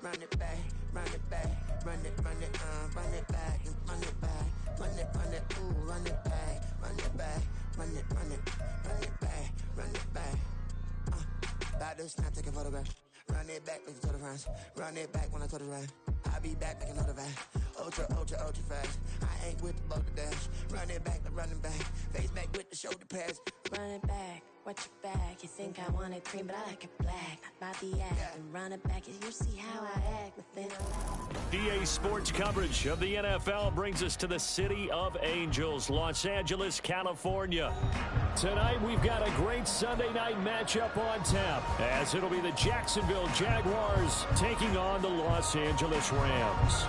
run it back, run it back, run it back, and run it back, run it, ooh, run it back, run it back, run it back, run it back. About to snap, take a photograph. Run it back, looking to the front. Run it back when I touch the right. I'll be back, make another back. Ultra fast. I ain't with the boat to dash. Run it back, running back. Face back with the shoulder pads. Run it back, watch your back. You think I want it cream, but I like it black. Not by the act. And run it back, you see how I act within. DA Sports coverage of the NFL brings us to the City of Angels, Los Angeles, California. Tonight we've got a great Sunday night matchup on tap, as it'll be the Jacksonville Jaguars taking on the Los Angeles Rams.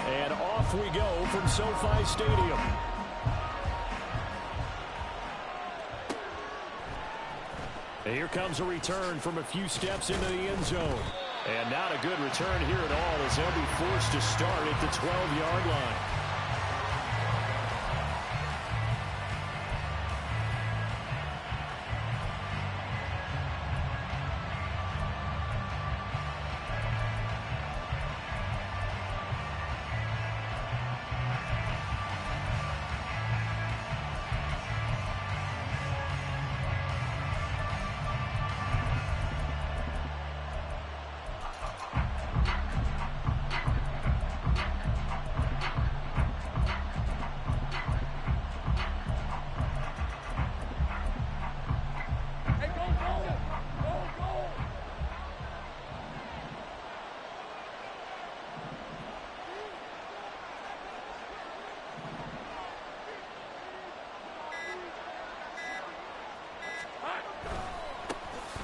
And off we go from SoFi Stadium. Here comes a return from a few steps into the end zone. And not a good return here at all, as they'll be forced to start at the 12-yard line.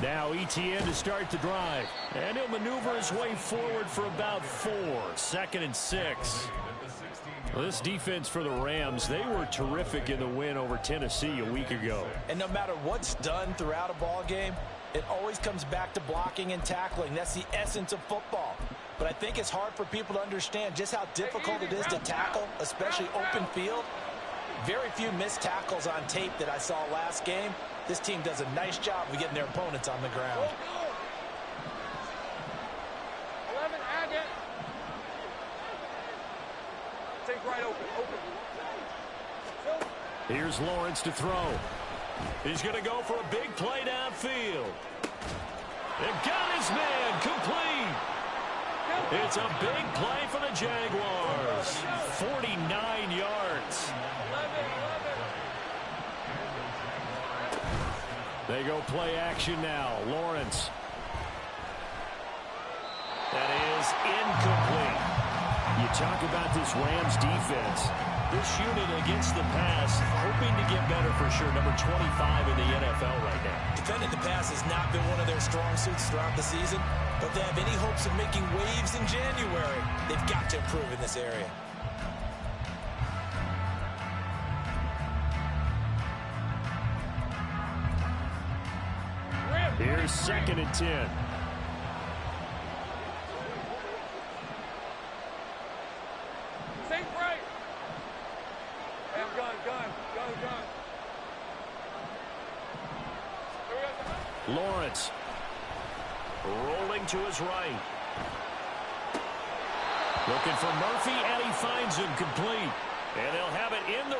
Now ETN to start the drive. And he'll maneuver his way forward for about 4. 2nd and 6. Well, this defense for the Rams, they were terrific in the win over Tennessee a week ago. And no matter what's done throughout a ball game, it always comes back to blocking and tackling. That's the essence of football. But I think it's hard for people to understand just how difficult it is to tackle, especially open field. Very few missed tackles on tape that I saw last game. This team does a nice job of getting their opponents on the ground. 11, Agate. Take right open. Here's Lawrence to throw. He's going to go for a big play downfield. And got his man complete. It's a big play for the Jaguars. 49 yards. They go play action now. Lawrence. That is incomplete. You talk about this Rams defense. This unit against the pass, hoping to get better for sure. Number 25 in the NFL right now. Defending the pass has not been one of their strong suits throughout the season, but they have any hopes of making waves in January, they've got to improve in this area. Here's 2nd and 10. Think right. And gun. Lawrence. Rolling to his right. Looking for Murphy, and he finds him complete. And they'll have it in the...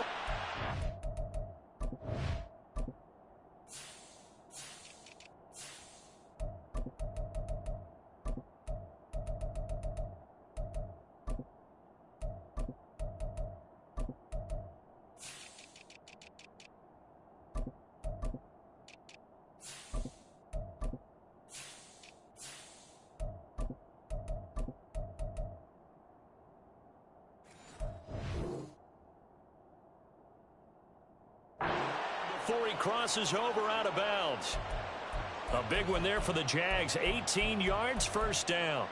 Before he crosses over out of bounds. A big one there for the Jags. 18 yards, first down.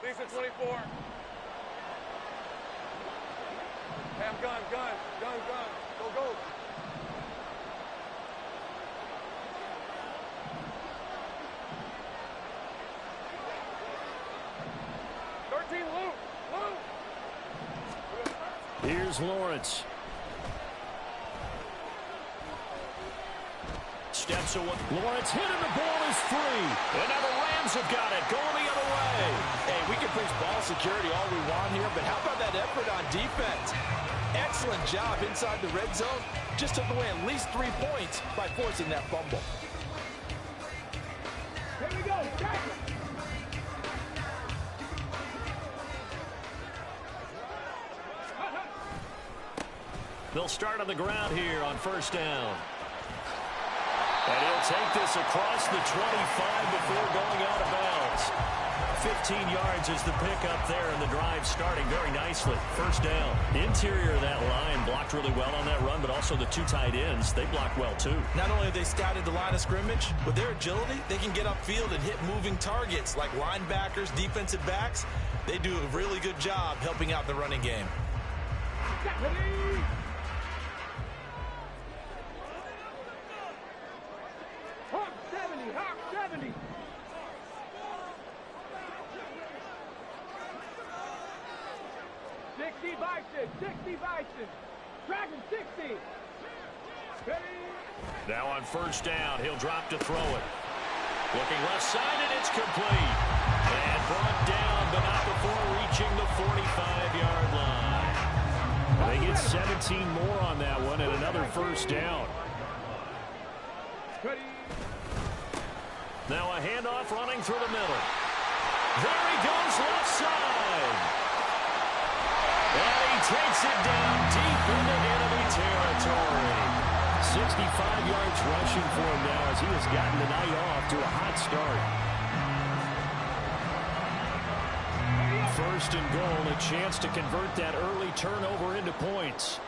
Lisa 24. Ham gun. Go. Here's Lawrence. Steps away. Lawrence hit and the ball is free. And now the Rams have got it. Going the other way. Hey, we can preach ball security all we want here, but how about that effort on defense? Excellent job inside the red zone. Just took away at least 3 points by forcing that fumble. Here we go. They'll start on the ground here on first down. And he'll take this across the 25 before going out of bounds. 15 yards is the pickup there, and the drive starting very nicely. First down. Interior of that line blocked really well on that run, but also the 2 tight ends, they blocked well too. Not only have they scouted the line of scrimmage, with their agility, they can get upfield and hit moving targets like linebackers, defensive backs. They do a really good job helping out the running game. Hawk 70. Sixty Bison. Dragon 60. Now on first down, he'll drop to throw it. Looking left side, and it's complete. And brought down, but not before reaching the 45-yard line. They get 17 more on that one and another first down. Now a handoff running through the middle. There he goes left side. And he takes it down deep into enemy territory. 65 yards rushing for him now as he has gotten the night off to a hot start. First and goal, a chance to convert that early turnover into points.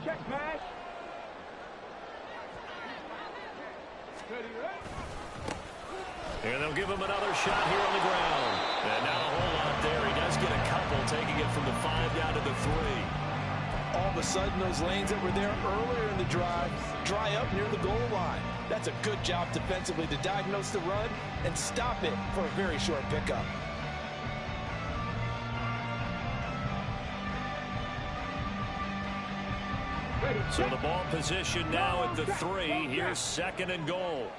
Check mash. And they'll give him another shot here on the ground. And not a whole lot there. He does get a couple, taking it from the 5 down to the 3. All of a sudden, those lanes that were there earlier in the drive dry up near the goal line. That's a good job defensively to diagnose the run and stop it for a very short pickup. So the ball position now at the 3. Here's second and goal.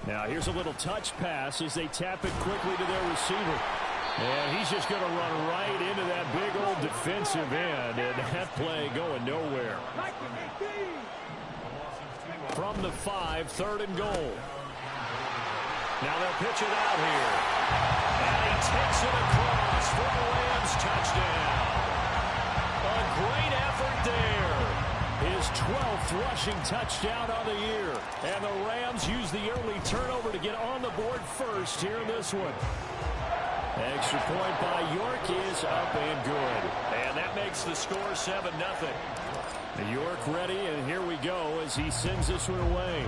Now here's a little touch pass as they tap it quickly to their receiver. And he's just going to run right into that big old defensive end. And that play going nowhere. From the 5, third and goal. Now they'll pitch it out here. And he takes it across for a Rams touchdown. A great effort there. His 12th rushing touchdown on the year. And the Rams use the early turnover to get on the board first here in this one. Extra point by York is up and good. And that makes the score 7-0. York ready, and here we go as he sends this one away.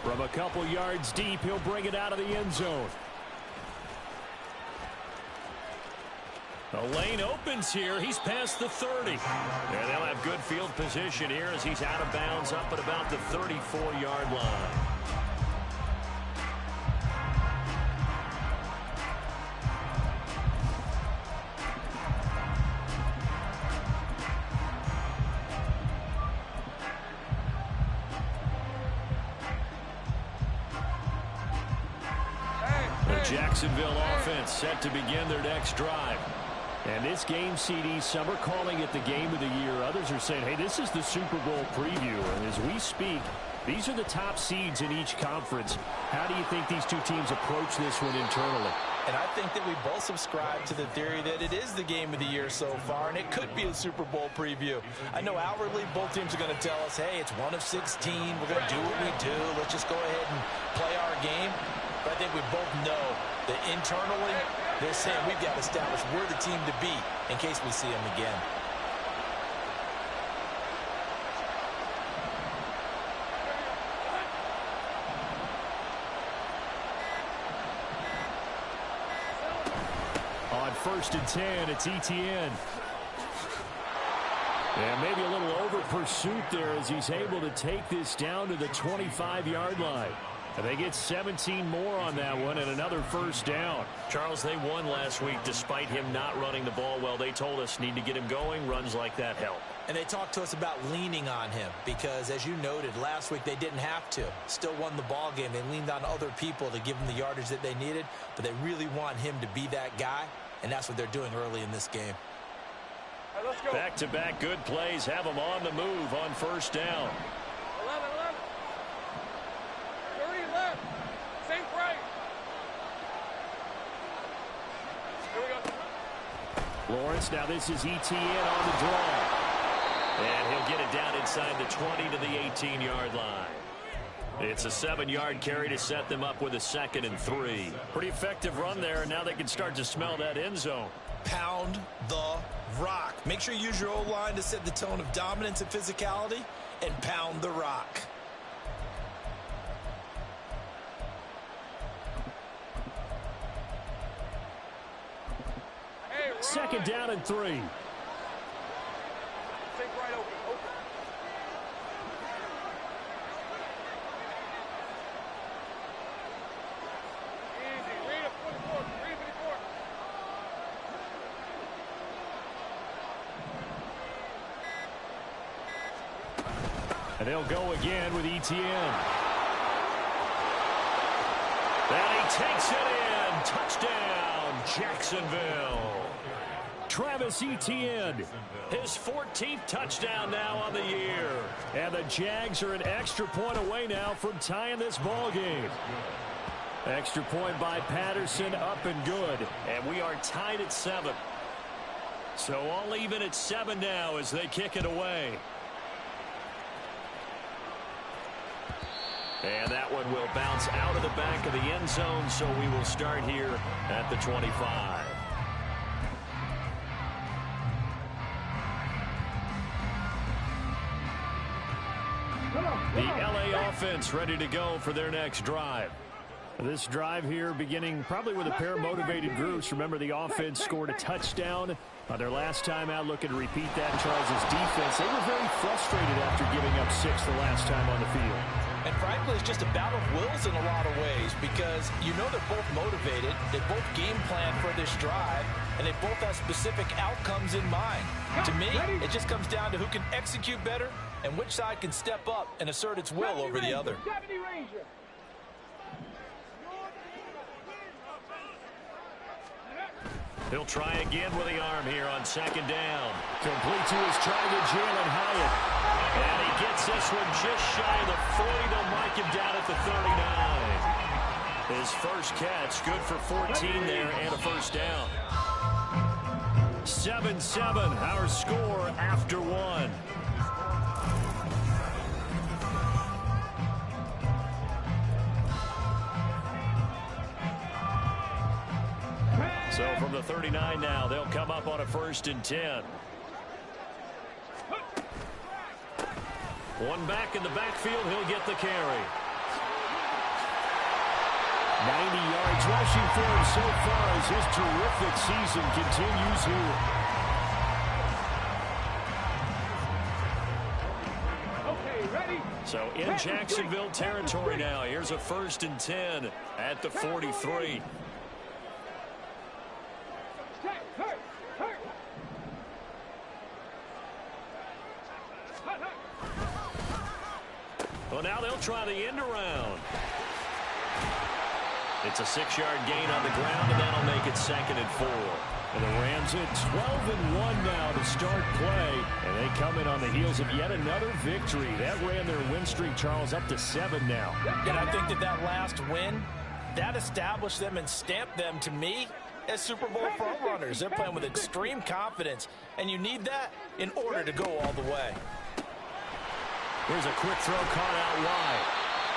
From a couple yards deep, he'll bring it out of the end zone. The lane opens here. He's past the 30. And they'll have good field position here as he's out of bounds up at about the 34-yard line. Jacksonville offense set to begin their next drive. And this game, CD, some are calling it the game of the year. Others are saying, hey, this is the Super Bowl preview. And as we speak, these are the top seeds in each conference. How do you think these two teams approach this one internally? And I think that we both subscribe to the theory that it is the game of the year so far, and it could be a Super Bowl preview. I know outwardly both teams are going to tell us, hey, it's 1 of 16. We're going to do what we do. Let's just go ahead and play our game. But I think we both know that internally, they're saying we've got to establish we're the team to beat in case we see them again. On 1st and 10, it's ETN. And maybe a little over pursuit there as he's able to take this down to the 25-yard line. And they get 17 more on that one and another first down. Charles, they won last week despite him not running the ball well. They told us need to get him going. Runs like that help. And they talked to us about leaning on him because, as you noted, last week they didn't have to. Still won the ball game. They leaned on other people to give them the yardage that they needed, but they really want him to be that guy, and that's what they're doing early in this game. All right, let's go. Back-to-back good plays have them on the move on first down. 11. 30 left. Sink right. Here we go. Lawrence, now this is ETN on the draw. And he'll get it down inside the 20 to the 18-yard line. It's a 7-yard carry to set them up with a 2nd and 3. Pretty effective run there, and now they can start to smell that end zone. Pound the rock. Make sure you use your O-line to set the tone of dominance and physicality, and pound the rock. Hey, 2nd down and 3. Sink right open. Easy. Read a 44. Read a 54. And they'll go again with ETN. And he takes it in. Touchdown, Jacksonville. Travis Etienne, his 14th touchdown now on the year. And the Jags are an extra point away now from tying this ball game. Extra point by Patterson, up and good. And we are tied at 7. So all even at 7 now as they kick it away. And that one will bounce out of the back of the end zone, so we will start here at the 25. The LA offense ready to go for their next drive. This drive here beginning probably with a pair of motivated groups. Remember, the offense scored a touchdown on their last time out. Looking to repeat that. Charles's defense, they were very frustrated after giving up 6 the last time on the field. And frankly, it's just a battle of wills in a lot of ways because you know they're both motivated, they both game plan for this drive, and they both have specific outcomes in mind. To me, it just comes down to who can execute better and which side can step up and assert its will over the other. He'll try again with the arm here on 2nd down. Complete to his target, Jalen Hyatt. And he gets this one just shy of the 40. They'll mark him down at the 39. His first catch, good for 14 there and a first down. 7-7, our score after 1. So from the 39 now, they'll come up on a 1st and 10. One back in the backfield, he'll get the carry. 90 yards rushing for him so far as his terrific season continues here. Okay, ready? So in Jacksonville territory now, here's a 1st and 10 at the 43. Well, now they'll try the end around. It's a 6-yard gain on the ground, and that'll make it 2nd and 4. And the Rams at 12-1 now to start play. And they come in on the heels of yet another victory. That ran their win streak, Charles, up to 7 now. And I think that last win, that established them and stamped them, to me, as Super Bowl frontrunners. They're playing with extreme confidence, and you need that in order to go all the way. Here's a quick throw caught out wide.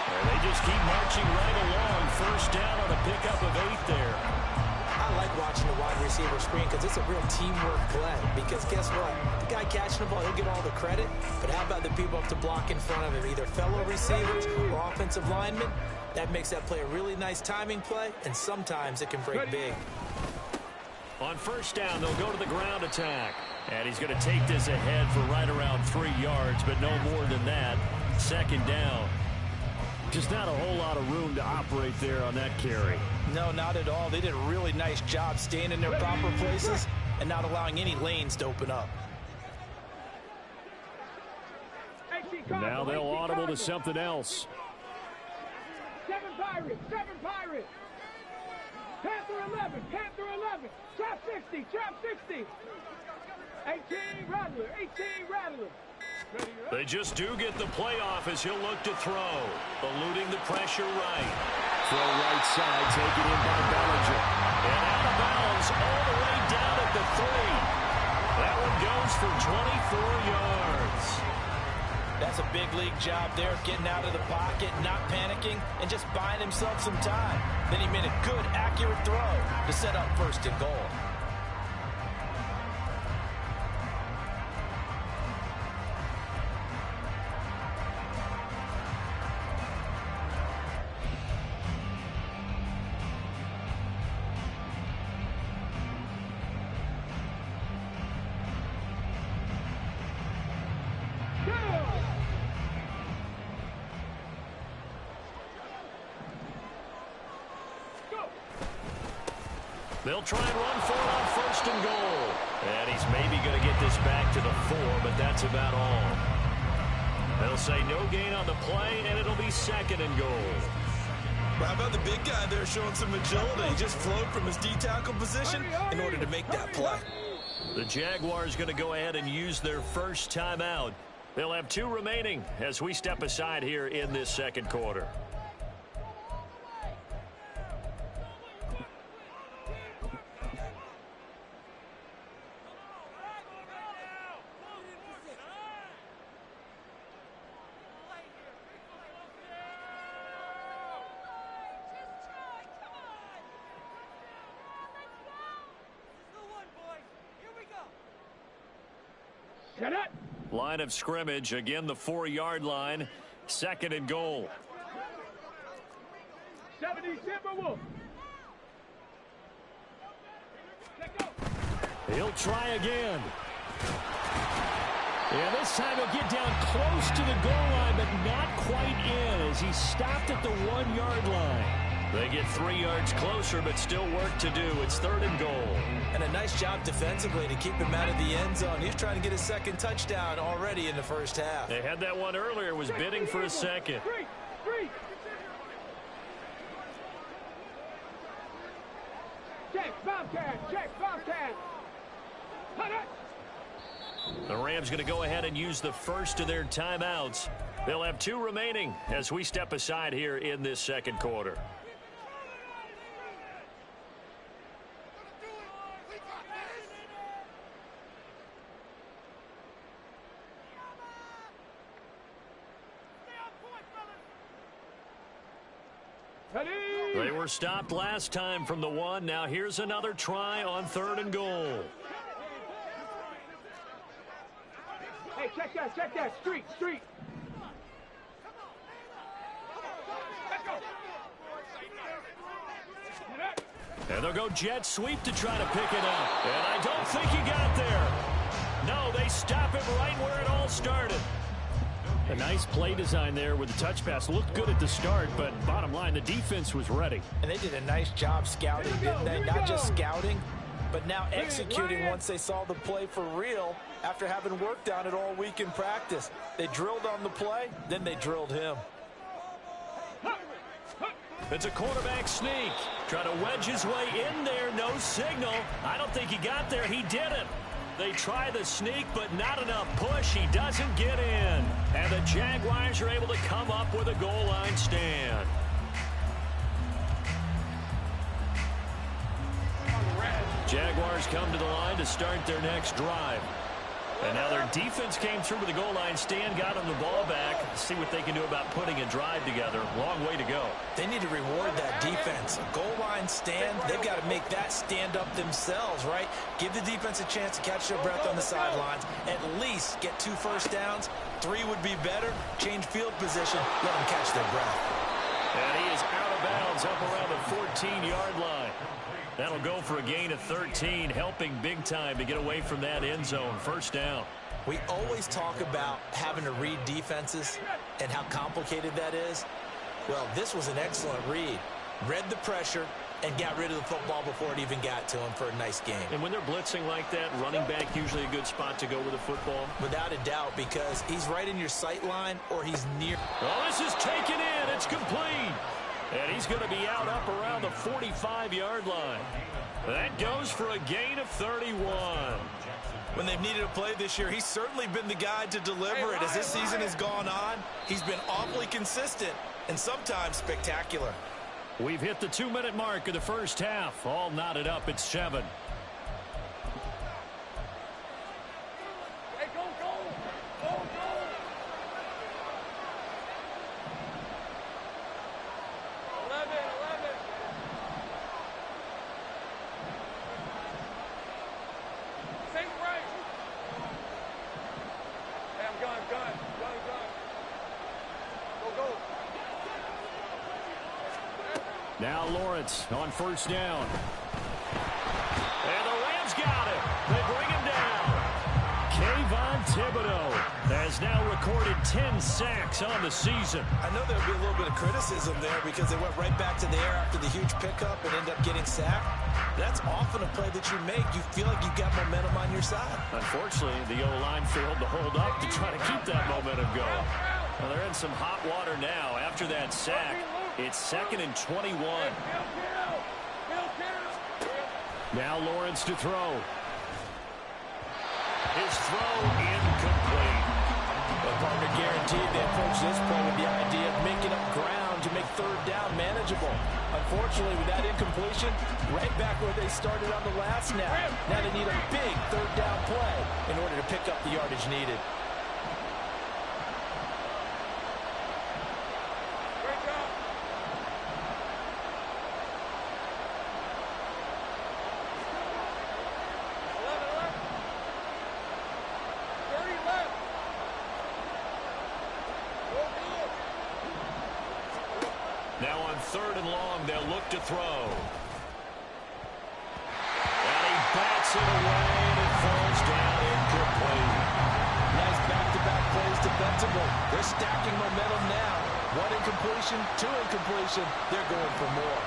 And they just keep marching right along. First down on a pickup of 8 there. I like watching the wide receiver screen because it's a real teamwork play. Because guess what? The guy catching the ball, he'll get all the credit. But how about the people up to block in front of him, either fellow receivers or offensive linemen? That makes that play a really nice timing play, and sometimes it can break big. On first down, they'll go to the ground attack. And he's going to take this ahead for right around 3 yards, but no more than that. Second down. Just not a whole lot of room to operate there on that carry. No, not at all. They did a really nice job staying in their proper places and not allowing any lanes to open up. And now they'll audible to something else. 7 Pirates, 7 Pirates. Panther 11, Panther 11. Trap 60, trap 60. 18 Rattler, 18 Rattler. They just do get the playoff as he'll look to throw. Eluding the pressure right. Throw right side, taken in by Bellinger. And out of bounds all the way down at the 3. That one goes for 24 yards. That's a big league job there, getting out of the pocket, not panicking, and just buying himself some time. Then he made a good, accurate throw to set up first and goal. They'll try and run for it on first and goal. And he's maybe going to get this back to the 4, but that's about all. They'll say no gain on the play, and it'll be second and goal. Well, how about the big guy there showing some agility? He just flowed from his D-tackle position in order to make that play. The Jaguars going to go ahead and use their first timeout. They'll have 2 remaining as we step aside here in this second quarter. Line of scrimmage, again the 4-yard line, second and goal. 70 Timberwolves. He'll try again. And this time he'll get down close to the goal line, but not quite in as he stopped at the 1-yard line. They get 3 yards closer, but still work to do. It's third and goal. And a nice job defensively to keep him out of the end zone. He's trying to get his second touchdown already in the first half. They had that one earlier, was bidding for a second. Check, Bobcat, check, Bobcat. The Rams going to go ahead and use the first of their timeouts. They'll have 2 remaining as we step aside here in this second quarter. They were stopped last time from the 1. Now here's another try on third and goal. Hey, check that. Street. And they'll go jet sweep to try to pick it up. And I don't think he got there. No, they stop him right where it all started. A nice play design there with the touch pass. Looked good at the start, but bottom line, the defense was ready. And they did a nice job scouting, didn't they? Not just scouting, but now executing once they saw the play for real after having worked on it all week in practice. They drilled on the play, then they drilled him. It's a quarterback sneak. Trying to wedge his way in there. No signal. I don't think he got there. He didn't. They try the sneak, but not enough push. He doesn't get in. And the Jaguars are able to come up with a goal line stand. Jaguars come to the line to start their next drive. And now their defense came through with a goal line stand, got them the ball back. See what they can do about putting a drive together. Long way to go. They need to reward that defense. A goal line stand, they've got to make that stand up themselves, right? Give the defense a chance to catch their breath on the sidelines. At least get 2 first downs. 3 would be better. Change field position. Let them catch their breath. And he is out of bounds up around the 14-yard line. That'll go for a gain of 13, helping big time to get away from that end zone. First down. We always talk about having to read defenses and how complicated that is. Well, this was an excellent read. Read the pressure and got rid of the football before it even got to him for a nice game. And when they're blitzing like that, running back usually a good spot to go with the football? Without a doubt, because he's right in your sight line or he's near. Oh, this is taken in. It's complete. And he's going to be out up around the 45-yard line. That goes for a gain of 31. When they've needed a play this year, he's certainly been the guy to deliver it. As this season has gone on, he's been awfully consistent and sometimes spectacular. We've hit the 2-minute mark of the first half. All knotted up at 7. Hey, go, go! Go, go! Now Lawrence on first down. And the Rams got it. They bring him down. Kayvon Thibodeau has now recorded 10 sacks on the season. I know there'll be a little bit of criticism there because they went right back to the air after the huge pickup and ended up getting sacked. That's often a play that you make. You feel like you've got momentum on your side. Unfortunately, the O-line failed to hold up to try to keep that momentum going. Well, they're in some hot water now after that sack. It's 2nd and 21. Now Lawrence to throw. His throw incomplete. The partner guaranteed they approach this play with the idea of making up ground to make third down manageable. Unfortunately, with that incompletion, right back where they started on the last snap. Now they need a big third down play in order to pick up the yardage needed. Now on 3rd and long, they'll look to throw. And he bats it away, and it falls down incomplete. Nice back-to-back plays defensively. They're stacking momentum now. 1 incompletion, 2 incompletion. They're going for more.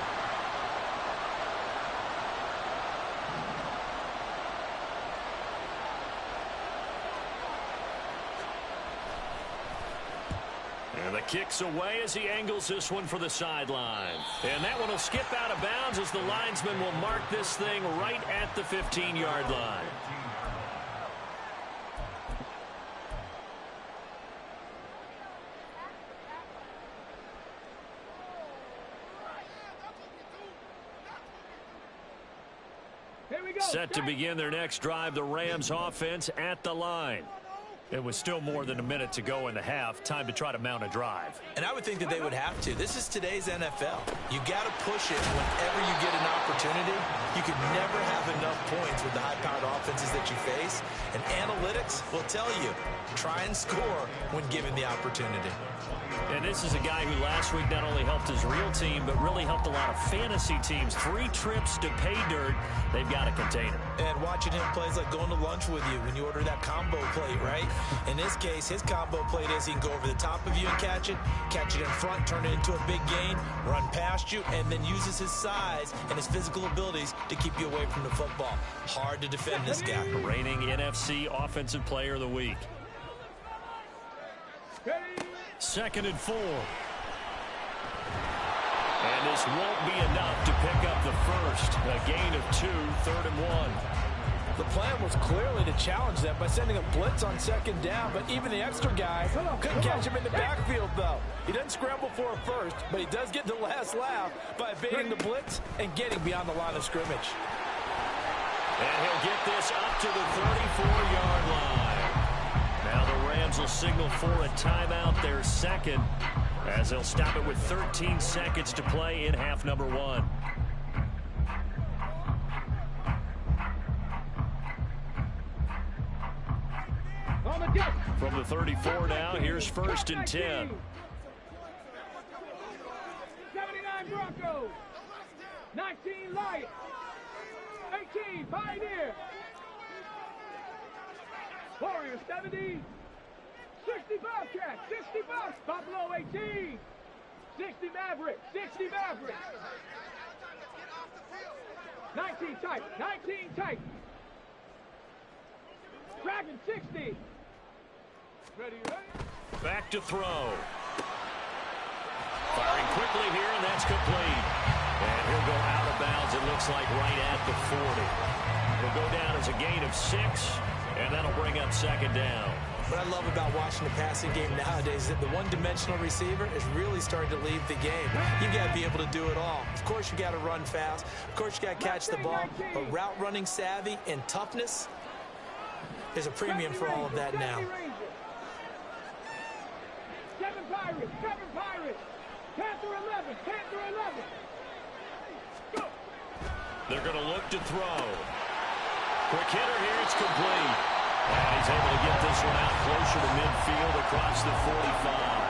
And the kick's away as he angles this one for the sideline. And that one will skip out of bounds as the linesman will mark this thing right at the 15-yard line. Set to begin their next drive, the Rams offense at the line. It was still more than a minute to go in the half. Time to try to mount a drive. And I would think that they would have to. This is today's NFL. You got to push it whenever you get an opportunity. You can never have enough points with the high-powered offenses that you face. And analytics will tell you, try and score when given the opportunity. And this is a guy who last week not only helped his real team, but really helped a lot of fantasy teams. 3 trips to pay dirt. They've got to contain him. And watching him play is like going to lunch with you when you order that combo plate, right? In this case, his combo plate is he can go over the top of you and catch it in front, turn it into a big gain, run past you, and then uses his size and his physical abilities to keep you away from the football. Hard to defend this guy. Reigning NFC Offensive Player of the Week. 2nd and 4. And this won't be enough to pick up the first. A gain of 2, 3rd and 1. The plan was clearly to challenge them by sending a blitz on 2nd down, but even the extra guy couldn't catch him in the backfield, though. He doesn't scramble for a first, but he does get the last laugh by evading the blitz and getting beyond the line of scrimmage. And he'll get this up to the 34-yard line. Now the Rams will signal for a timeout, their second, as they'll stop it with 13 seconds to play in half number 1. From the 34 now, here's 1st and 10. 79 Broncos, 19 Lions. 18, Pioneer. Warrior 70. 60 Bobcat, 60 Bucks. Buffalo 18. 60 Maverick, 60 Maverick. 19 tight, 19 tight. Dragon 60. Ready? Back to throw. Firing quickly here, and that's complete. And he'll go out of bounds, it looks like, right at the 40. He'll go down as a gain of 6, and that'll bring up second down. What I love about watching the passing game nowadays is that the one-dimensional receiver is really starting to leave the game. You've got to be able to do it all. Of course, you got to run fast. Of course, you got to catch the ball. But route running savvy and toughness, there's a premium for all of that now. 7 Pirates, 7 Pirates. Panther 11, Panther 11. Go. They're going to look to throw. Quick hitter here, it's complete. And he's able to get this one out closer to midfield across the 45.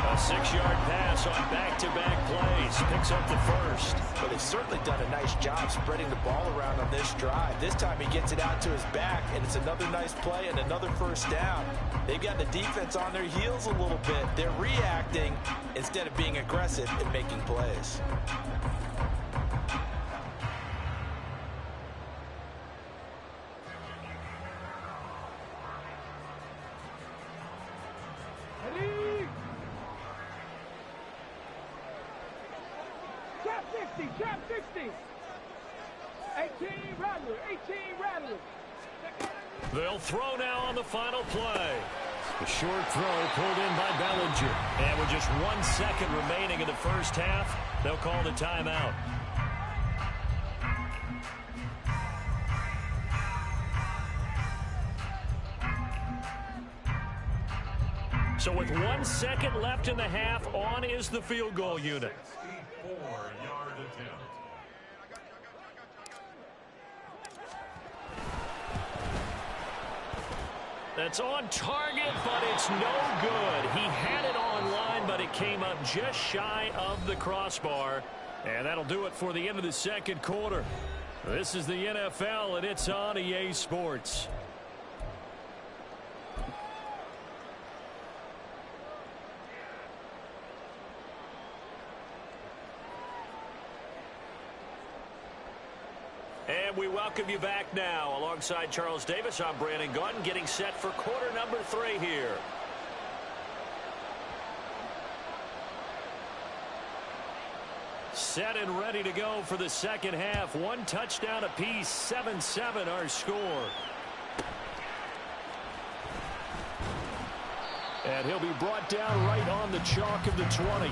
A 6-yard pass on back-to-back plays. Picks up the first. Well, they've certainly done a nice job spreading the ball around on this drive. This time he gets it out to his back, and it's another nice play and another first down. They've got the defense on their heels a little bit. They're reacting instead of being aggressive and making plays. Trap 60. 18 Rattler, 18 Rattler. They'll throw now on the final play. The short throw pulled in by Bellinger. And with just 1 second remaining in the first half, they'll call the timeout. So with 1 second left in the half, on is the field goal unit. 64-yard attempt. That's on target, but it's no good. He had it on line, but it came up just shy of the crossbar. And that'll do it for the end of the second quarter. This is the NFL, and it's on EA Sports. And we welcome you back now. Alongside Charles Davis, I'm Brandon Gunn, getting set for quarter number 3 here. Set and ready to go for the second half. 1 touchdown apiece, 7-7 our score. And he'll be brought down right on the chalk of the 20.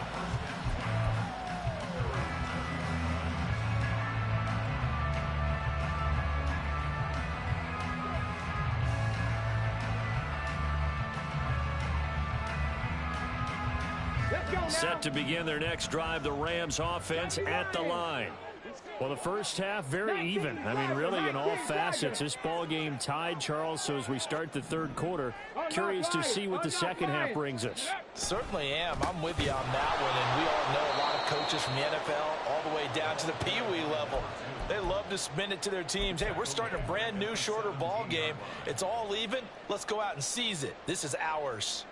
Set to begin their next drive, the Rams offense at the line. Well, the first half, very even. I mean, really, in all facets, this ball game tied, Charles. So as we start the third quarter, curious to see what the second half brings us. Certainly am. I'm with you on that one. And we all know a lot of coaches from the NFL all the way down to the Pee-wee level. They love to spin it to their teams. Hey, we're starting a brand new, shorter ball game. It's all even. Let's go out and seize it. This is ours.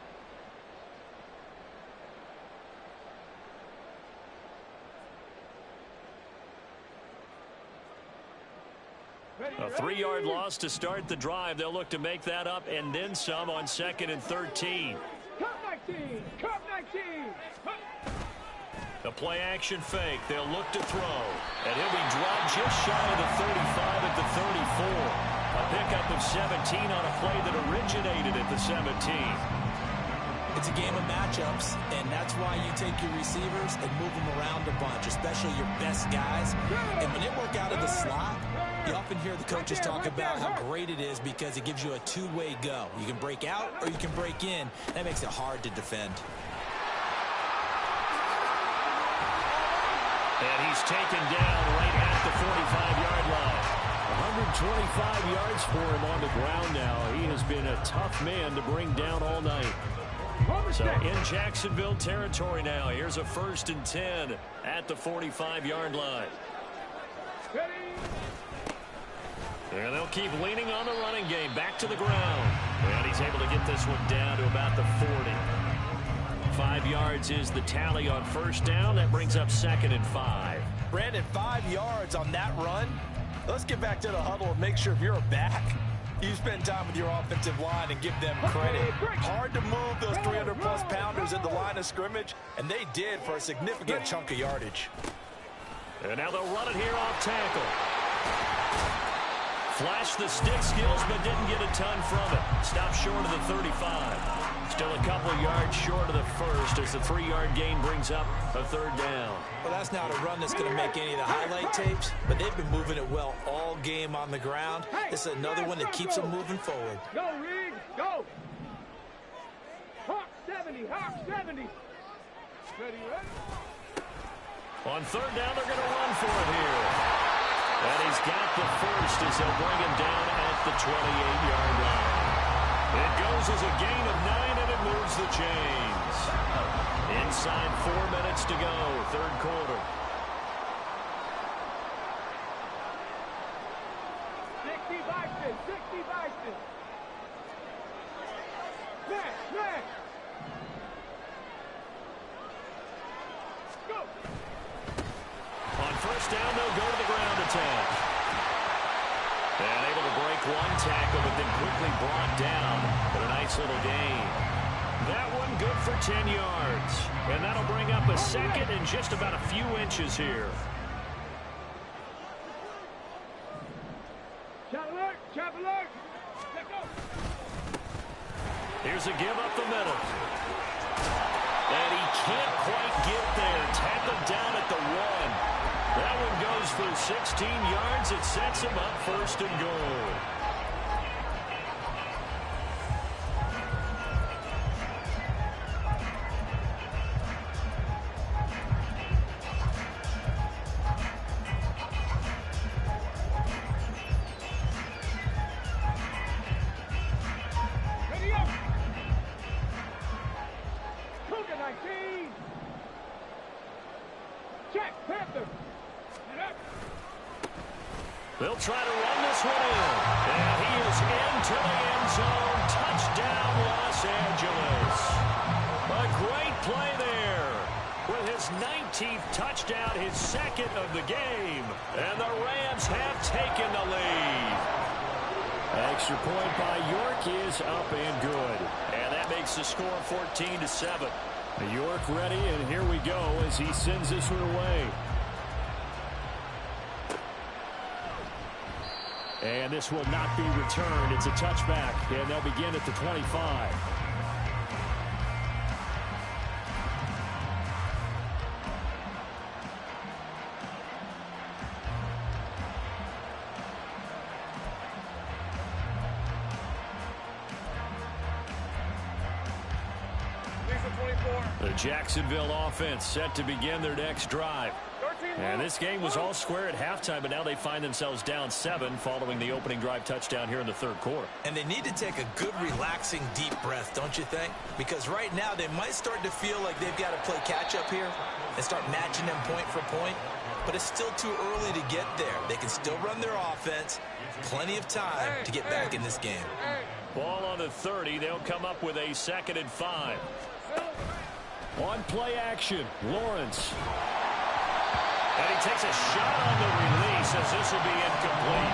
A 3-yard loss to start the drive. They'll look to make that up and then some on 2nd and 13. Cup 19, Cup 19. The play action fake. They'll look to throw. And he'll be dropped just shy of the 35 at the 34. A pickup of 17 on a play that originated at the 17. It's a game of matchups, and that's why you take your receivers and move them around a bunch, especially your best guys. And when they work out of the slot, you often hear the coaches talk about how great it is because it gives you a two-way go. You can break out or you can break in. That makes it hard to defend. And he's taken down right at the 45-yard line. 125 yards for him on the ground now. He has been a tough man to bring down all night. So in Jacksonville territory now. Here's a 1st and 10 at the 45-yard line. Ready? And they'll keep leaning on the running game. Back to the ground. And he's able to get this one down to about the 40. 5 yards is the tally on first down. That brings up 2nd and 5. Brandon, 5 yards on that run. Let's get back to the huddle and make sure if you're a back, you spend time with your offensive line and give them credit. Hard to move those 300-plus pounders at the line of scrimmage, and they did for a significant chunk of yardage. And now they'll run it here off tackle. Flashed the stick skills, but didn't get a ton from it. Stopped short of the 35. Still a couple yards short of the first as the 3-yard gain brings up a 3rd down. Well, that's not a run that's going to make any of the highlight tapes, but they've been moving it well all game on the ground. This is another one that keeps them moving forward. Go, Reed, go. Hawk 70, Hawk 70. Ready, ready. On 3rd down, they're going to run for it here. And he's got the first as they'll bring him down at the 28-yard line. It goes as a gain of 9, and it moves the chains. Inside 4 minutes to go, 3rd quarter. 60 Bison, 60 Bison. Man. Go. On first down, they'll go to the ground attack. And able to break one tackle, but then quickly brought down. But a nice little gain. That one good for 10 yards. And that'll bring up a 2nd and just about a few inches here. Chop alert. Let go. Here's a give up the middle. And he can't quite get there. Tackled down at the 1. That one goes for 16 yards. It sets him up 1st and goal. Ready up. Cougar 19. Check, Panther. They'll try to run this one in. And he is into the end zone. Touchdown, Los Angeles. A great play there. With his 19th touchdown, his 2nd of the game. And the Rams have taken the lead. Extra point by York is up and good. And that makes the score 14-7. York ready, and here we go as he sends this one away. And this will not be returned. It's a touchback, and they'll begin at the 25. The Jacksonville offense set to begin their next drive. And this game was all square at halftime, but now they find themselves down 7 following the opening drive touchdown here in the 3rd quarter. And they need to take a good, relaxing, deep breath, don't you think? Because right now they might start to feel like they've got to play catch-up here and start matching them point for point. But it's still too early to get there. They can still run their offense. Plenty of time to get back in this game. Ball on the 30. They'll come up with a 2nd and 5. On play action, Lawrence. And he takes a shot on the release as this will be incomplete.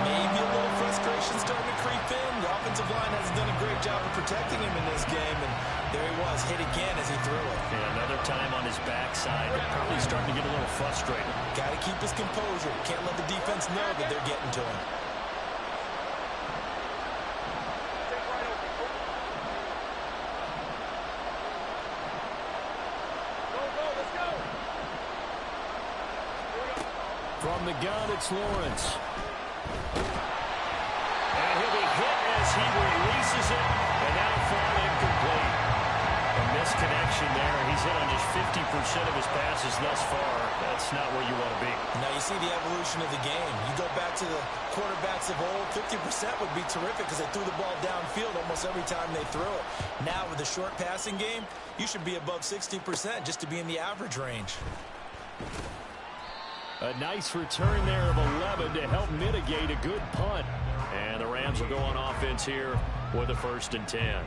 Maybe a little frustration starting to creep in. The offensive line hasn't done a great job of protecting him in this game. And there he was, hit again as he threw it. And another time on his backside. Probably starting to get a little frustrated. Got to keep his composure. Can't let the defense know that they're getting to him. From the gun, it's Lawrence. And he'll be hit as he releases it, and that'll fall incomplete. A misconnection there. He's hit on just 50% of his passes thus far. That's not where you want to be. Now you see the evolution of the game. You go back to the quarterbacks of old, 50% would be terrific because they threw the ball downfield almost every time they threw it. Now with a short passing game, you should be above 60% just to be in the average range. A nice return there of 11 to help mitigate a good punt. And the Rams will go on offense here with a 1st and 10.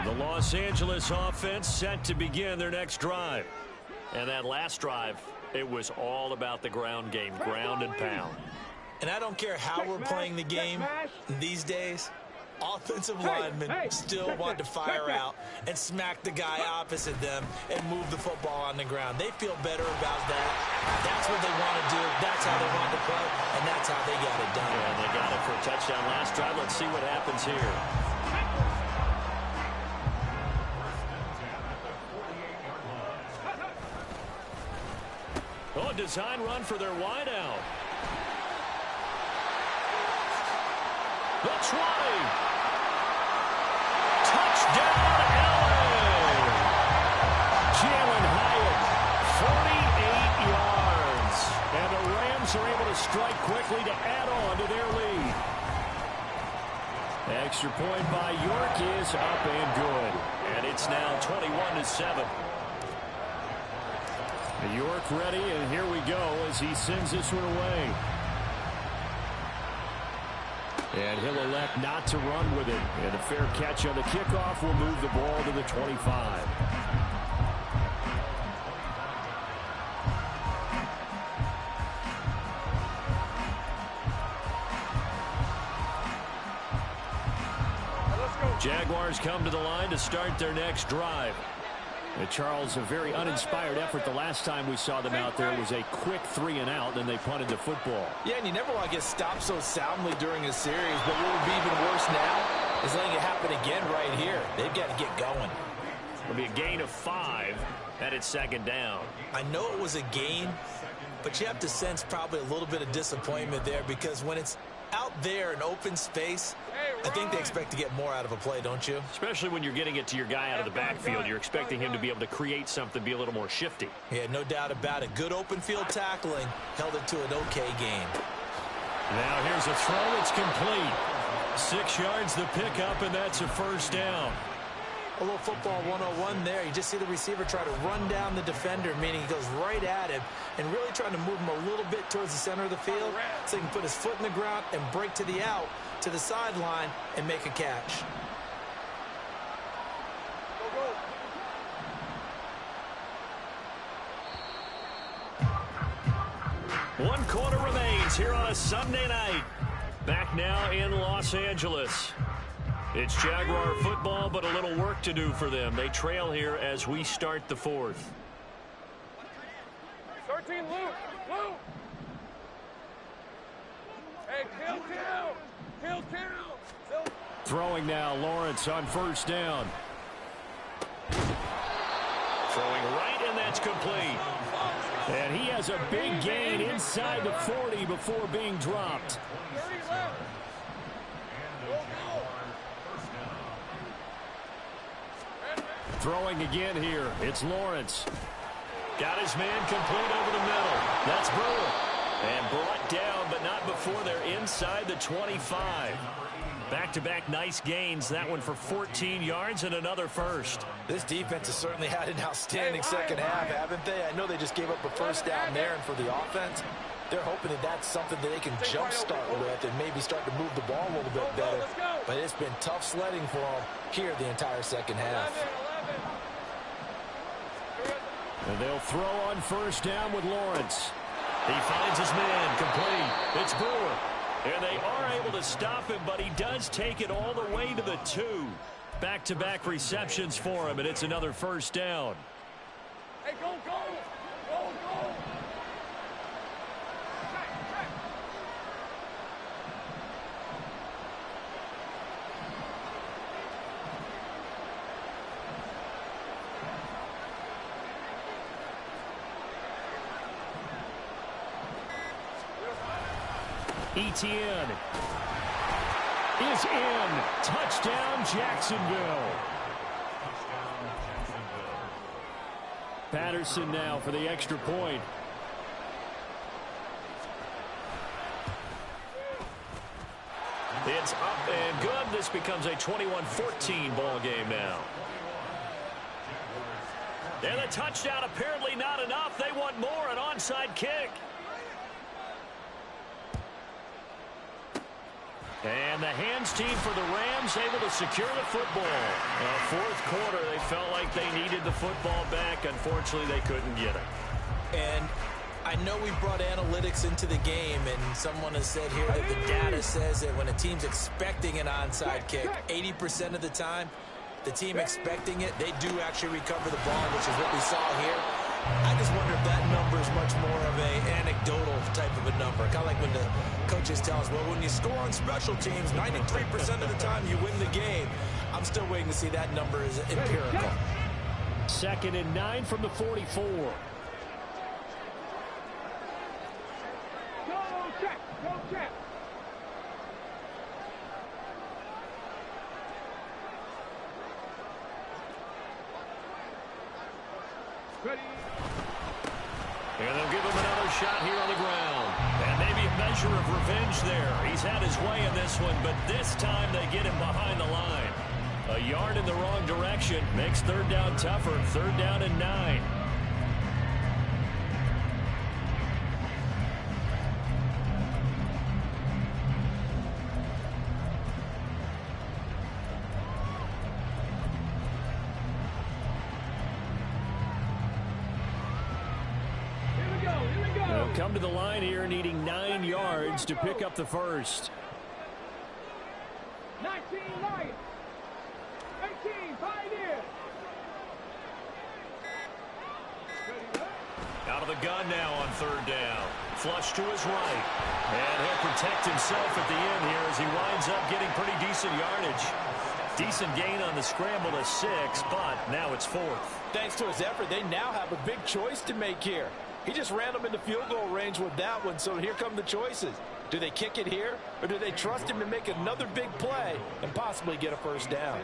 The Los Angeles offense set to begin their next drive. And that last drive, it was all about the ground game, ground and pound. And I don't care how we're playing the game these days, offensive linemen still want to fire out and smack the guy opposite them and move the football on the ground. They feel better about that. That's what they want to do. That's how they want to play, and that's how they got it done. And they got it for a touchdown last drive. Let's see what happens here. Oh, design run for their wideout. The 20. Touchdown, LA. Jalen Hyatt, 48 yards. And the Rams are able to strike quickly to add on to their lead. Extra point by York is up and good. And it's now 21-7. York ready, and here we go as he sends this one away. And he'll elect not to run with it. And a fair catch on the kickoff will move the ball to the 25. Jaguars come to the line to start their next drive. And Charles, a very uninspired effort the last time we saw them out there. It was a quick 3-and-out, and they punted the football. Yeah, and you never want to get stopped so soundly during a series, but what would be even worse now is letting it happen again right here. They've got to get going. It'll be a gain of 5, and it's 2nd down. I know it was a gain, but you have to sense probably a little bit of disappointment there because when it's out there in open space, I think they expect to get more out of a play, don't you? Especially when you're getting it to your guy out of the backfield. You're expecting him to be able to create something, be a little more shifty. Yeah, no doubt about it. Good open field tackling held it to an okay game. Now here's a throw. It's complete. 6 yards the pickup, and that's a 1st down. A little football 101 there. You just see the receiver try to run down the defender, meaning he goes right at him and really trying to move him a little bit towards the center of the field so he can put his foot in the ground and break to the out, to the sideline, and make a catch. One quarter remains here on a Sunday night. Back now in Los Angeles. It's Jaguar football, but a little work to do for them. They trail here as we start the 4th. 13, Luke. Hey, kill. Throwing now, Lawrence on 1st down. Throwing right, and that's complete. And he has a big gain inside the 40 before being dropped. 30 left. Throwing again here. It's Lawrence. Got his man complete over the middle. That's Brewer. And brought down, but not before they're inside the 25. Back-to-back nice gains. That one for 14 yards and another 1st. This defense has certainly had an outstanding second half, haven't they? I know they just gave up a 1st down there, and for the offense, they're hoping that that's something that they can jumpstart with and maybe start to move the ball a little bit better. But it's been tough sledding for them here the entire second half. And they'll throw on 1st down with Lawrence. He finds his man complete. It's Brewer. And they are able to stop him, but he does take it all the way to the 2. Back-to-back receptions for him, and it's another 1st down. Hey, go. Etienne is in. Touchdown, Jacksonville. Patterson now for the extra point. It's up and good. This becomes a 21-14 ball game now. And the touchdown apparently not enough. They want more, an onside kick. And the hands team for the Rams able to secure the football. Fourth quarter, they felt like they needed the football back. Unfortunately, they couldn't get it. And I know we brought analytics into the game, and someone has said here that the data says that when a team's expecting an onside kick, 80% of the time, the team expecting it, they do actually recover the ball, which is what we saw here. I just wonder if that number is much more of an anecdotal type of a number. Kind of like when the coaches tell us, well, when you score on special teams, 93% of the time you win the game. I'm still waiting to see that number is empirical. 2nd and 9 from the 44. Go check. Go check. Ready. And they'll give him another shot here on the ground. And maybe a measure of revenge there. He's had his way in this one, but this time they get him behind the line. A yard in the wrong direction makes 3rd down tougher. 3rd down and 9. They'll come to the line here needing 9 yards to pick up the first. 19 Lions. 18 Pioneers. Out of the gun now on 3rd down. Flush to his right. And he'll protect himself at the end here as he winds up getting pretty decent yardage. Decent gain on the scramble to 6, but now it's 4th. Thanks to his effort, they now have a big choice to make here. He just ran them into field goal range with that one, so here come the choices. Do they kick it here, or do they trust him to make another big play and possibly get a first down?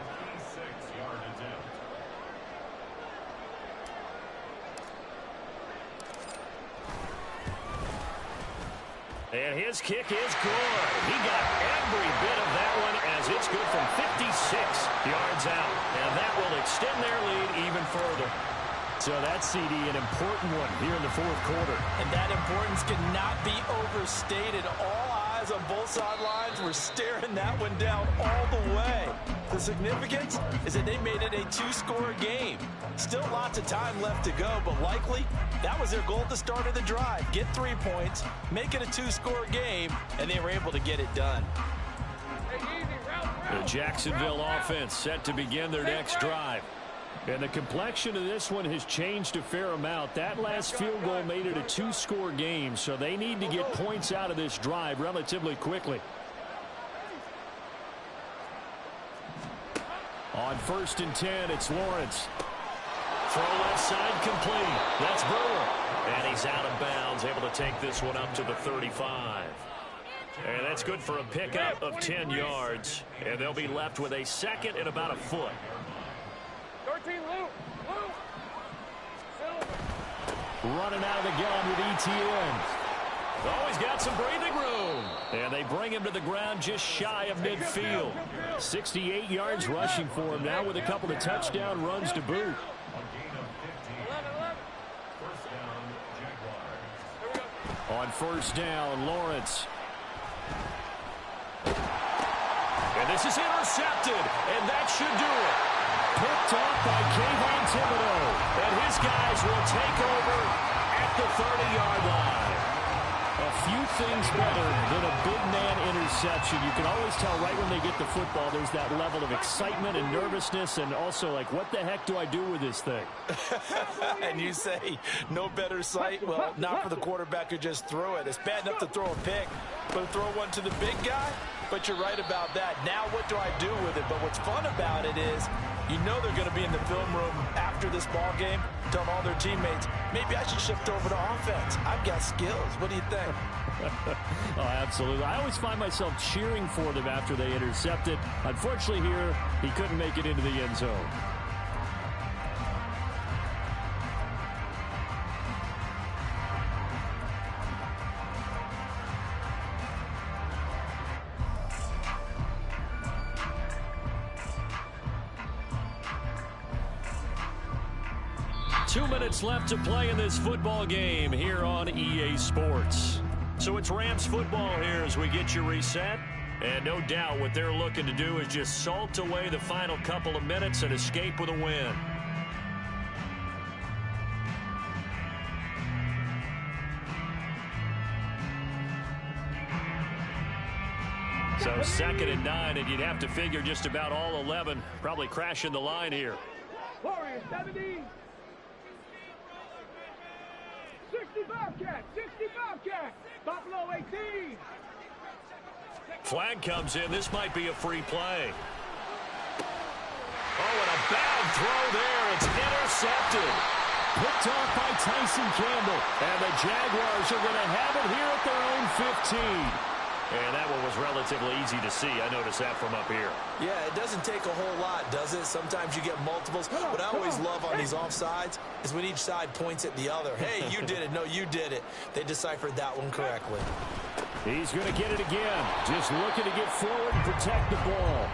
And his kick is good. He got every bit of that one as it's good from 56 yards out. And that will extend their lead even further. So that's, CD, an important one here in the 4th quarter. And that importance cannot be overstated. All eyes on both sidelines were staring that one down all the way. The significance is that they made it a 2-score game. Still lots of time left to go, but likely that was their goal at the start of the drive. Get 3 points, make it a 2-score game, and they were able to get it done. The Jacksonville offense set to begin their next drive. And the complexion of this one has changed a fair amount. That last field goal made it a 2-score game, so they need to get points out of this drive relatively quickly. On 1st and 10, it's Lawrence. Throw left side complete. That's Brewer. And he's out of bounds, able to take this one up to the 35. And that's good for a pickup of 10 yards. And they'll be left with a 2nd and about a foot. 13 Luke. Running out of the gun with ETN. Always got some breathing room. And they bring him to the ground just shy of midfield. 68 yards rushing for him now with a couple of touchdown runs to boot. On 1st down, Lawrence. And this is intercepted, and that should do it. Picked off by Kayvon Thibodeau, and his guys will take over at the 30-yard line. A few things better than a big man interception. You can always tell right when they get the football, there's that level of excitement and nervousness, and also like, what the heck do I do with this thing? And you say, no better sight? Well, not for the quarterback who just threw it. It's bad enough to throw a pick, but to throw one to the big guy? But you're right about that. Now what do I do with it? But what's fun about it is, you know they're going to be in the film room after this ball game, telling all their teammates, maybe I should shift over to offense. I've got skills. What do you think? Oh, absolutely. I always find myself cheering for them after they intercept it. Unfortunately here, he couldn't make it into the end zone. 2 minutes left to play in this football game here on EA Sports. So it's Rams football here as we get you reset. And no doubt what they're looking to do is just salt away the final couple of minutes and escape with a win. So 2nd and 9, and you'd have to figure just about all 11 probably crashing the line here. Warriors 70. 65 cat. 65 cat. Buffalo 18. Flag comes in. This might be a free play. Oh, and a bad throw there. It's intercepted. Picked off by Tyson Campbell. And the Jaguars are going to have it here at their own 15. And that one was relatively easy to see. I noticed that from up here. Yeah, it doesn't take a whole lot, does it? Sometimes you get multiples. What I always love on these offsides is when each side points at the other. Hey, you did it. No, you did it. They deciphered that one correctly. He's going to get it again. Just looking to get forward and protect the ball.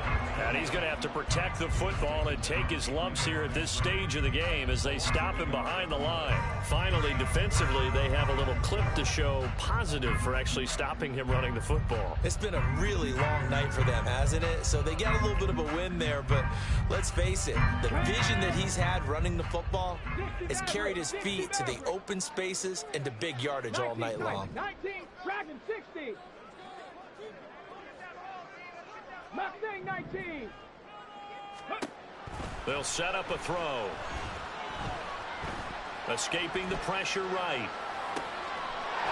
And he's going to have to protect the football and take his lumps here at this stage of the game as they stop him behind the line. Finally, defensively, they have a little clip to show positive for actually stopping him running the football. It's been a really long night for them, hasn't it? So they got a little bit of a win there, but let's face it, the vision that he's had running the football has carried his feet to the open spaces and to big yardage all night long. 19, Dragon 60. Mustang 19. They'll set up a throw. Escaping the pressure right.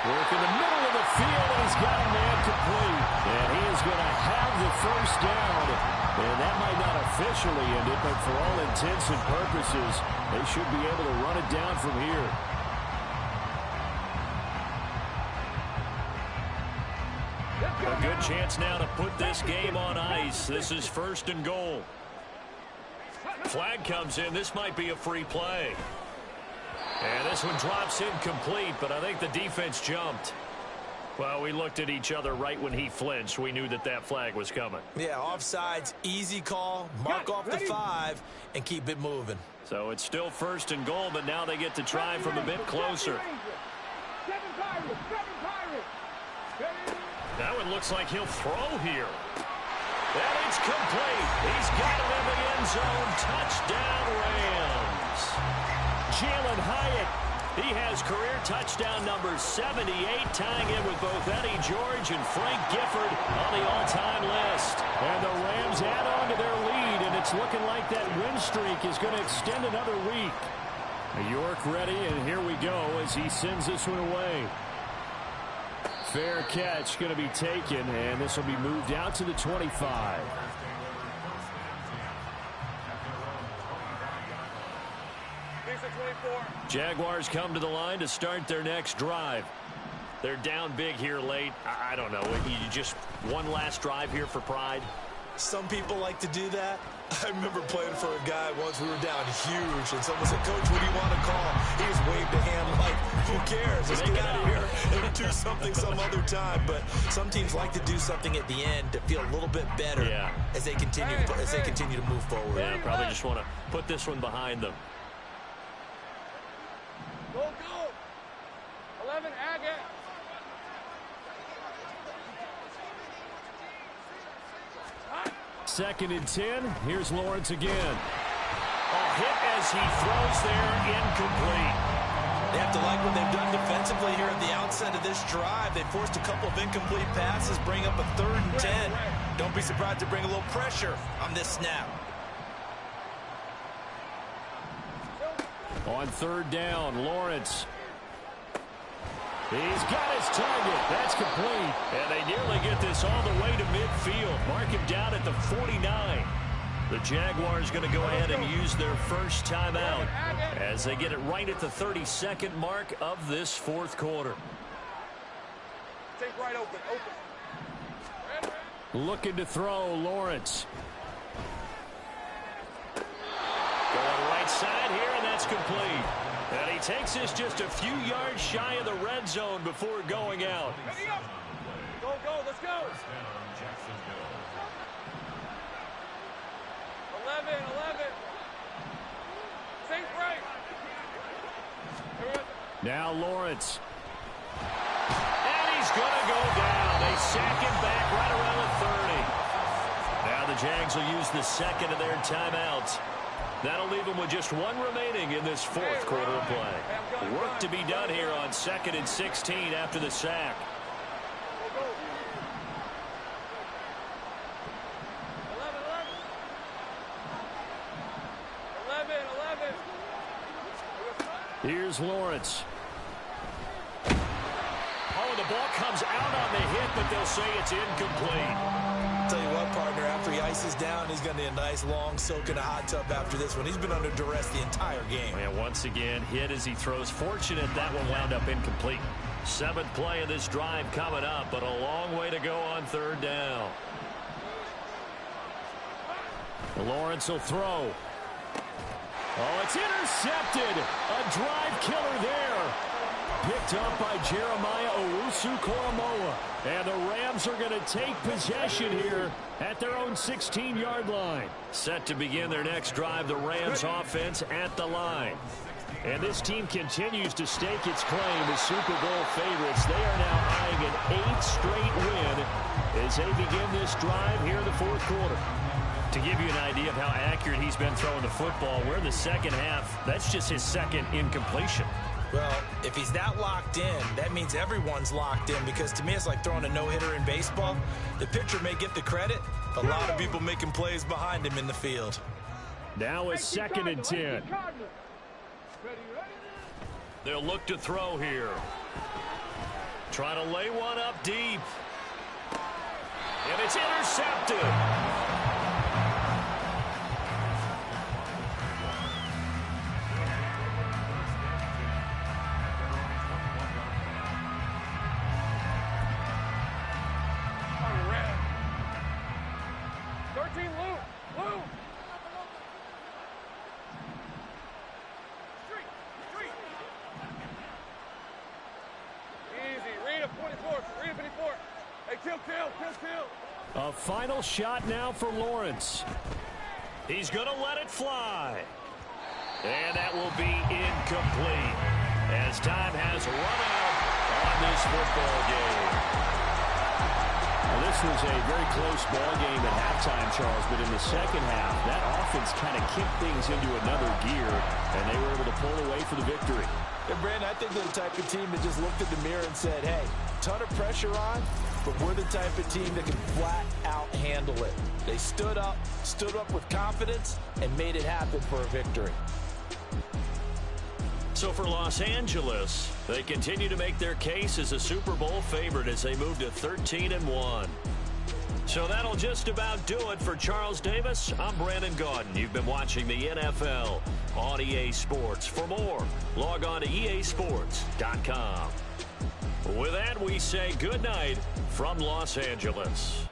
Work in the middle of the field, and he's got a man complete. And he is going to have the first down. And that might not officially end it, but for all intents and purposes, they should be able to run it down from here. A good chance now to put this game on ice. This is 1st and goal. Flag comes in. This might be a free play. And this one drops incomplete, but I think the defense jumped. Well, we looked at each other right when he flinched. We knew that that flag was coming. Yeah, offsides, easy call, mark off the 5, and keep it moving. So it's still 1st and goal, but now they get to try from a bit closer. That one looks like he'll throw here. And it's complete. He's got it in the end zone. Touchdown, Rams. Jalen Hyatt, he has career touchdown number 78, tying in with both Eddie George and Frank Gifford on the all-time list. And the Rams add on to their lead, and it's looking like that win streak is going to extend another week. York ready, and here we go as he sends this one away. Fair catch going to be taken, and this will be moved out to the 25. Jaguars come to the line to start their next drive. They're down big here late. I don't know. You just one last drive here for pride? Some people like to do that. I remember playing for a guy once. We were down huge, and someone said, "Coach, what do you want to call?" He just waved a hand like, "Who cares? Let's get out of here and do something some other time." But some teams like to do something at the end to feel a little bit better as they continue to move forward. Yeah, probably just want to put this one behind them. Go, go. 11, Agate. Second and 10. Here's Lawrence again. A hit as he throws there, incomplete. They have to like what they've done defensively here at the outset of this drive. They forced a couple of incomplete passes, bring up a 3rd and 10. Don't be surprised to bring a little pressure on this snap. On 3rd down, Lawrence. He's got his target. That's complete. And they nearly get this all the way to midfield. Mark him down at the 49. The Jaguars going to go ahead and use their first timeout as they get it right at the 32nd mark of this 4th quarter. Take right open. Looking to throw, Lawrence. Going right side here, and that's complete. And he takes this just a few yards shy of the red zone before going out. Go, go, let's go. 11. Safe right. Now Lawrence. And he's going to go down. They sack him back right around the 30. Now the Jags will use the second of their timeouts. That'll leave them with just one remaining in this fourth quarter of play. Work to be done here on 2nd and 16 after the sack. Here's Lawrence. Oh, the ball comes out on the hit, but they'll say it's incomplete. Tell you what, partner, after he ices down, he's going to need a nice long soak in a hot tub after this one. He's been under duress the entire game. And once again, hit as he throws. Fortunate that one wound up incomplete. 7th play of this drive coming up, but a long way to go on 3rd down. Lawrence will throw. Oh, it's intercepted. A drive killer there. Picked up by Jeremiah Owusu-Koramoah. And the Rams are going to take possession here at their own 16-yard line. Set to begin their next drive, the Rams offense at the line. And this team continues to stake its claim as Super Bowl favorites. They are now eyeing an 8th straight win as they begin this drive here in the 4th quarter. To give you an idea of how accurate he's been throwing the football, we're in the second half. That's just his second incompletion. Well, if he's that locked in, that means everyone's locked in, because to me it's like throwing a no-hitter in baseball. The pitcher may get the credit, but a lot of people making plays behind him in the field. Now it's 2nd and 10. They'll look to throw here. Trying to lay one up deep. And it's intercepted. A final shot now for Lawrence. He's going to let it fly. And that will be incomplete as time has run out on this football game. Well, this was a very close ball game at halftime, Charles, but in the second half, that offense kind of kicked things into another gear, and they were able to pull away for the victory. And Brandon, I think they're the type of team that just looked in the mirror and said, hey, ton of pressure on, but we're the type of team that can flat out handle it. They stood up with confidence, and made it happen for a victory. So for Los Angeles, they continue to make their case as a Super Bowl favorite as they move to 13-1. So that'll just about do it for Charles Davis. I'm Brandon Gaudin. You've been watching the NFL on EA Sports. For more, log on to easports.com. With that, we say good night from Los Angeles.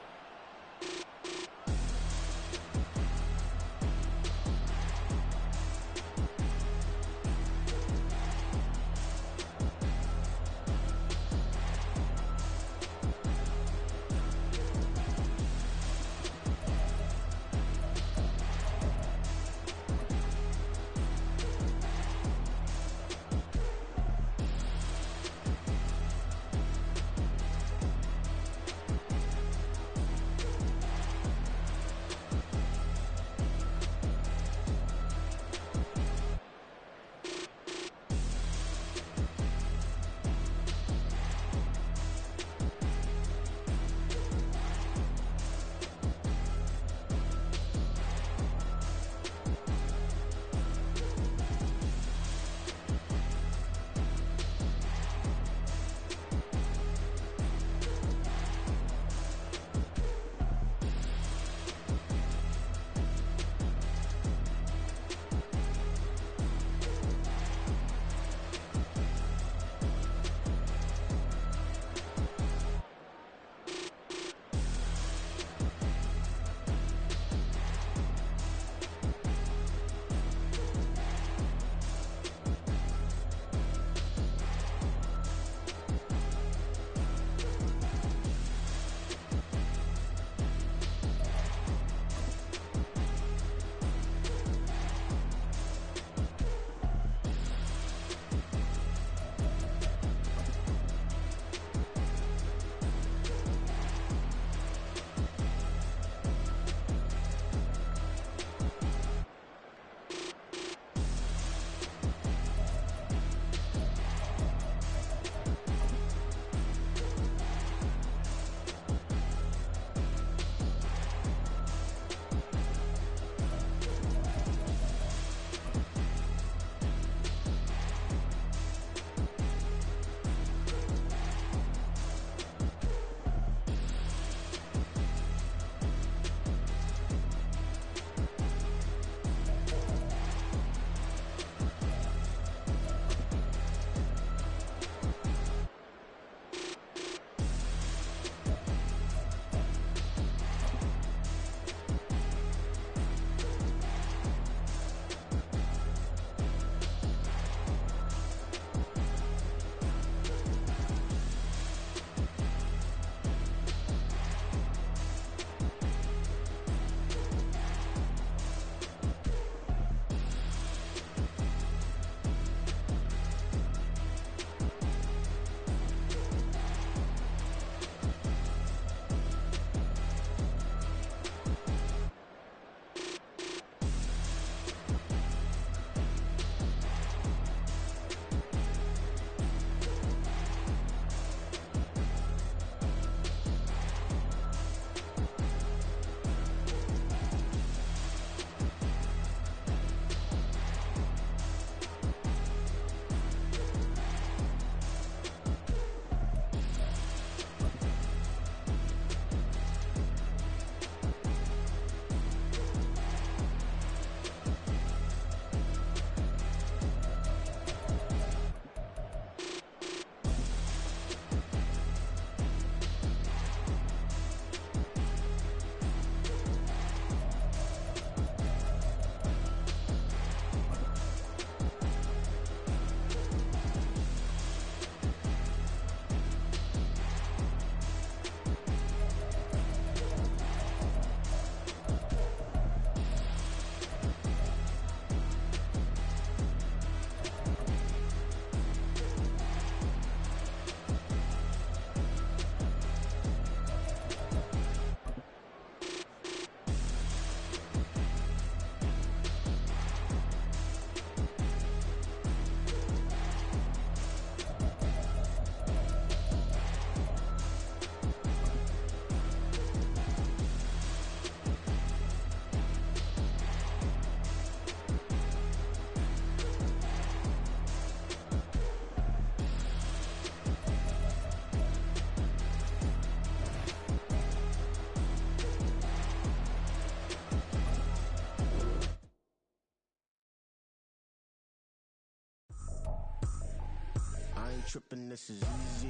tripping, this is easy.